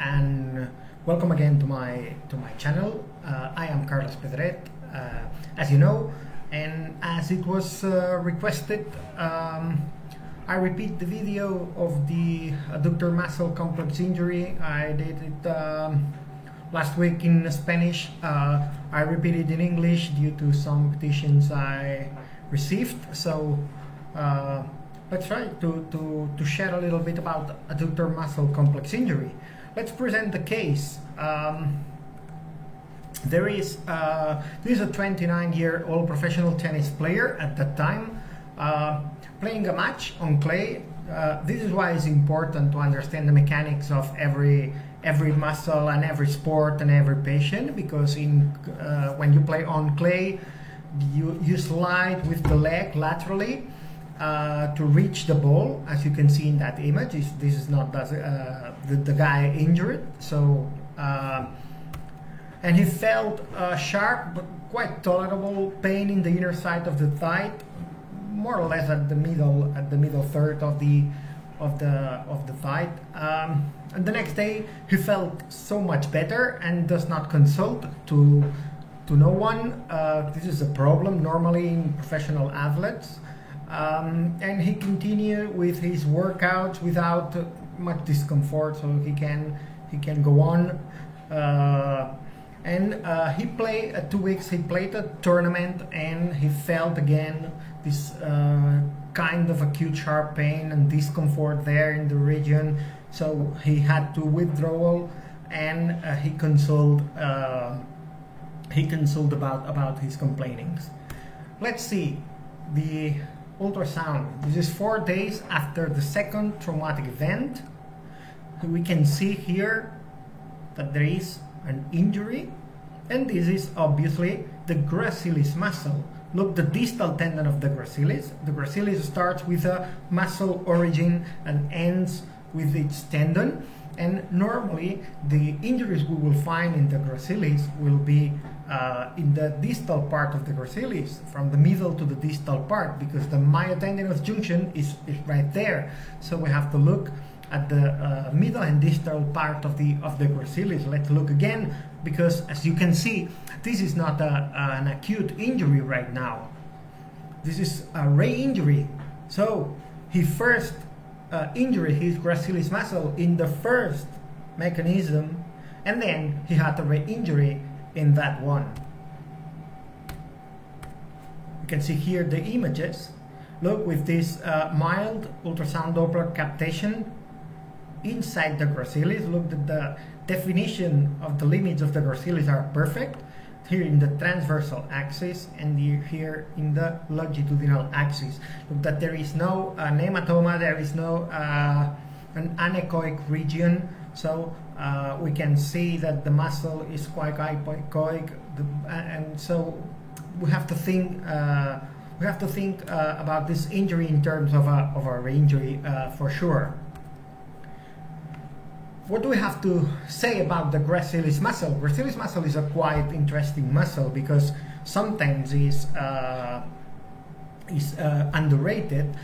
and welcome again to my channel. I am Carlos Pedret, as you know, and as it was requested, I repeat the video of the adductor muscle complex injury. I did it last week in Spanish. I repeated in English due to some petitions I received. So let's try to share a little bit about adductor muscle complex injury. Let's present the case. This is a 29-year-old professional tennis player at that time, playing a match on clay. This is why it's important to understand the mechanics of every muscle and every sport and every patient, because when you play on clay, you slide with the leg laterally to reach the ball, as you can see in that image. This is not the guy injured. So and he felt sharp but quite tolerable pain in the inner side of the thigh, more or less at the middle third of the thigh. And the next day he felt so much better and does not consult to no one. This is a problem normally in professional athletes. And he continued with his workouts without much discomfort, so he can go on. He played 2 weeks. He played a tournament, and he felt again this kind of acute sharp pain and discomfort there in the region. So he had to withdraw, and he consulted about his complainings. Let's see the ultrasound. This is 4 days after the second traumatic event. We can see here that there is an injury, and this is obviously the gracilis muscle. Look, the distal tendon of the gracilis. The gracilis starts with a muscle origin and ends with its tendon, and normally the injuries we will find in the gracilis will be in the distal part of the gracilis, from the middle to the distal part, because the myotendinous junction is right there. So we have to look at the middle and distal part of the gracilis. Let's look again, because as you can see, this is not an acute injury right now. This is a re-injury. So he first injured his gracilis muscle in the first mechanism, and then he had a re-injury in that one. You can see here the images. Look, with this mild ultrasound Doppler captation inside the gracilis. Look, the definition of the limits of the gracilis are perfect. Here in the transversal axis and here in the longitudinal axis. Look, that there is no hematoma, there is no an anechoic region. So we can see that the muscle is quite hypoechoic, and so we have to think about this injury in terms of a re-injury for sure. What do we have to say about the gracilis muscle? Gracilis muscle is a quite interesting muscle because sometimes is underrated.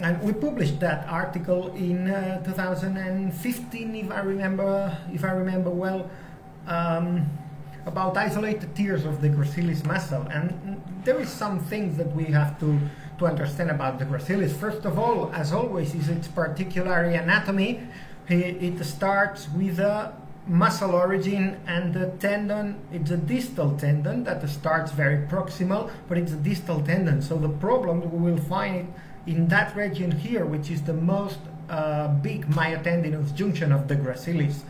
And we published that article in 2015, if I remember well, about isolated tears of the gracilis muscle. And there is some things that we have to understand about the gracilis. First of all, as always, is its particular anatomy. It starts with a muscle origin, and the tendon, it's a distal tendon that starts very proximal, but it's a distal tendon. So the problem, we will find it in that region here, which is the most big myotendinous junction of the gracilis.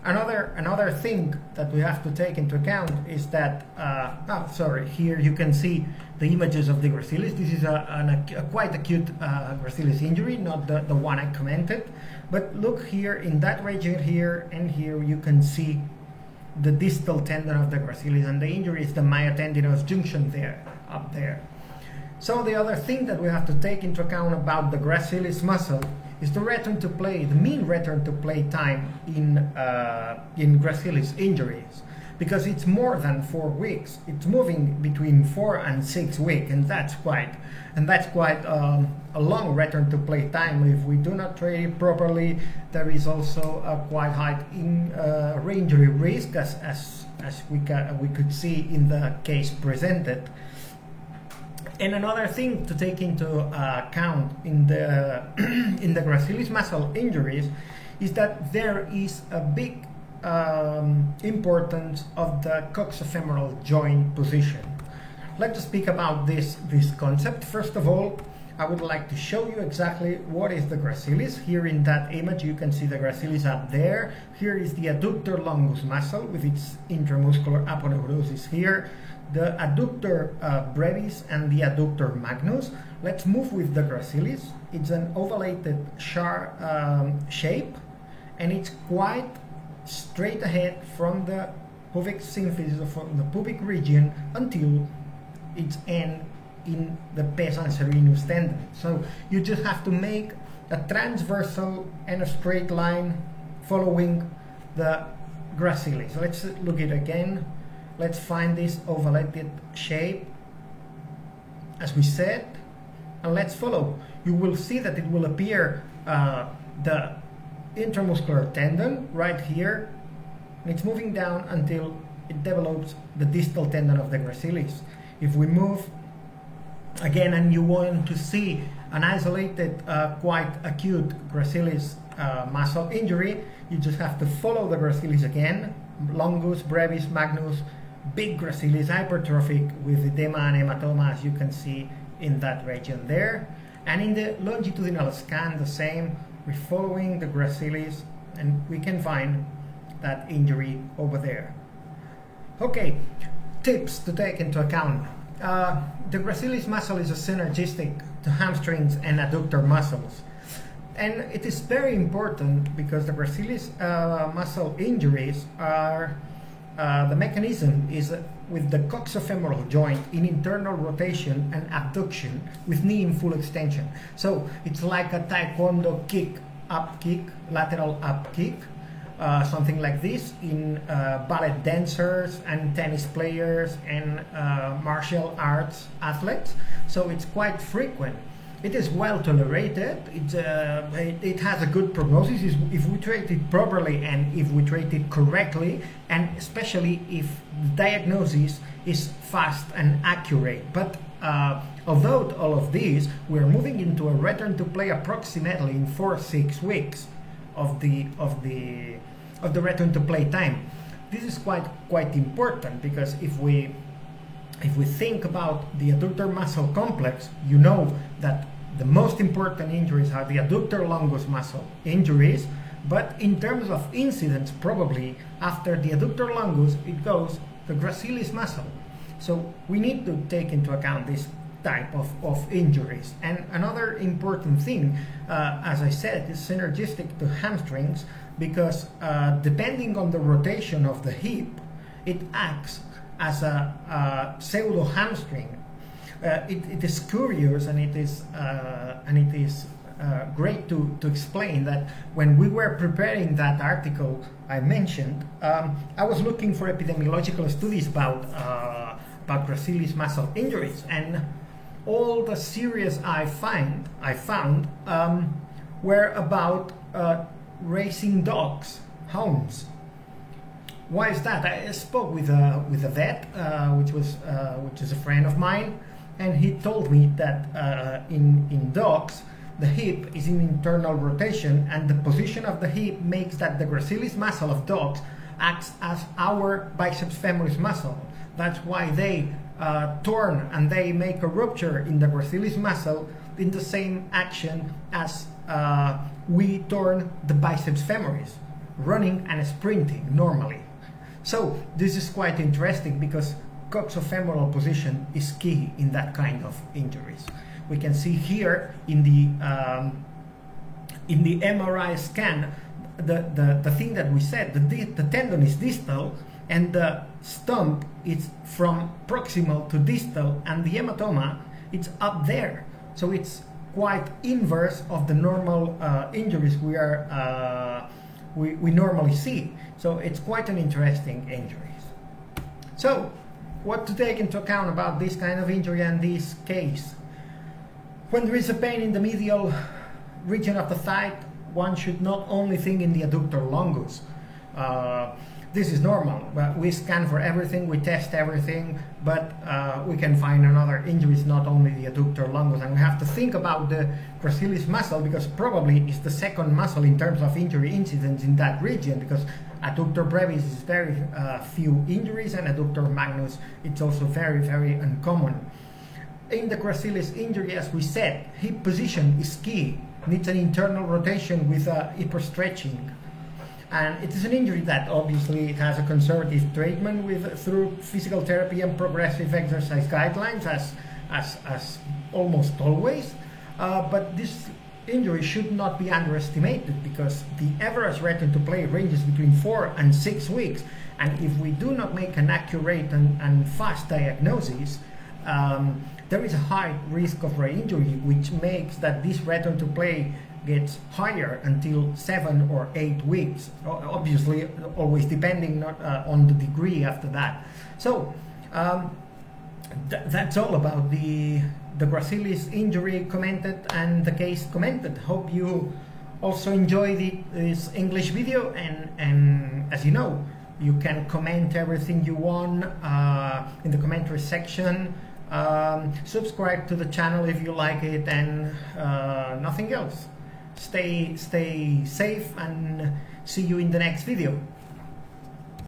Another thing that we have to take into account is that, here you can see the images of the gracilis. This is a quite acute gracilis injury, not the one I commented. But look here, in that region here and here, you can see the distal tendon of the gracilis, and the injury is the myotendinous junction there, up there. So the other thing that we have to take into account about the gracilis muscle is the return to play, the mean return to play time in gracilis injuries. because it's more than 4 weeks. It's moving between 4 and 6 weeks, and that's quite a long return to play time. If we do not treat it properly, there is also a quite high re-injury risk, as we could see in the case presented. And another thing to take into account in the in the gracilis muscle injuries is that there is a big importance of the coxofemoral joint position. Let's speak about this concept. First of all, I would like to show you exactly what is the gracilis. Here in that image you can see the gracilis up there. Here is the adductor longus muscle with its intramuscular aponeurosis here, the adductor brevis and the adductor magnus. Let's move with the gracilis. It's an ovalated shape, and it's quite straight ahead from the pubic symphysis, from the pubic region, until its end in the pes anserinus tendon. So you just have to make a transversal and a straight line following the gracilis. Let's look at it again. Let's find this ovalated shape, as we said, and let's follow. You will see that it will appear the intramuscular tendon right here, and it's moving down until it develops the distal tendon of the gracilis. If we move again and you want to see an isolated, quite acute gracilis muscle injury, you just have to follow the gracilis again, longus, brevis, magnus, big gracilis, hypertrophic with edema and hematoma, as you can see in that region there. And in the longitudinal scan, the same, we're following the gracilis and we can find that injury over there. Okay, tips to take into account. The gracilis muscle is a synergistic to hamstrings and adductor muscles. And it is very important because the gracilis muscle injuries are the mechanism is with the coxofemoral joint in internal rotation and abduction with knee in full extension. So it's like a taekwondo kick, up kick, lateral up kick, something like this in ballet dancers and tennis players and martial arts athletes. So it's quite frequent. It is well tolerated. It has a good prognosis if we treat it properly and if we treat it correctly, and especially if the diagnosis is fast and accurate. But although all of these, we're moving into a return to play approximately in 4-6 weeks of the return to play time. This is quite important because if we think about the adductor muscle complex, you know that the most important injuries are the adductor longus muscle injuries, but in terms of incidence, probably after the adductor longus, it goes the gracilis muscle. So we need to take into account this type of injuries. And another important thing, as I said, is synergistic to hamstrings because depending on the rotation of the hip, it acts as a pseudo hamstring. It is curious, and it is great to explain that when we were preparing that article I mentioned, I was looking for epidemiological studies about gracilis muscle injuries, and all the series I found were about racing dogs, hounds. Why is that? I spoke with a vet, which is a friend of mine, and he told me that in dogs, the hip is in internal rotation, and the position of the hip makes that the gracilis muscle of dogs acts as our biceps femoris muscle. That's why they torn and they make a rupture in the gracilis muscle in the same action as we torn the biceps femoris, running and sprinting normally. So this is quite interesting because coxofemoral position is key in that kind of injuries. We can see here in the MRI scan the thing that we said, the tendon is distal and the stump is from proximal to distal, and the hematoma, it's up there. So it's quite inverse of the normal injuries we normally see. So it's quite an interesting injury. So, what to take into account about this kind of injury and this case? When there is a pain in the medial region of the thigh, one should not only think in the adductor longus. This is normal, but we scan for everything, we test everything, but we can find another injuries, not only the adductor longus. And we have to think about the gracilis muscle, because probably it's the second muscle in terms of injury incidence in that region, because adductor brevis is very few injuries, and adductor magnus, it's also very, very uncommon. In the gracilis injury, as we said, hip position is key. Needs an internal rotation with hyperstretching. And it is an injury that obviously it has a conservative treatment through physical therapy and progressive exercise guidelines, as almost always. But this injury should not be underestimated, because the average return to play ranges between 4 and 6 weeks. And if we do not make an accurate and fast diagnosis, there is a high risk of re-injury, which makes that this return to play gets higher until 7 or 8 weeks. Obviously, always depending on the degree after that. So that's all about the gracilis injury commented and the case commented. Hope you also enjoy this English video, and as you know, you can comment everything you want in the commentary section. Subscribe to the channel if you like it, and nothing else. Stay safe, and see you in the next video.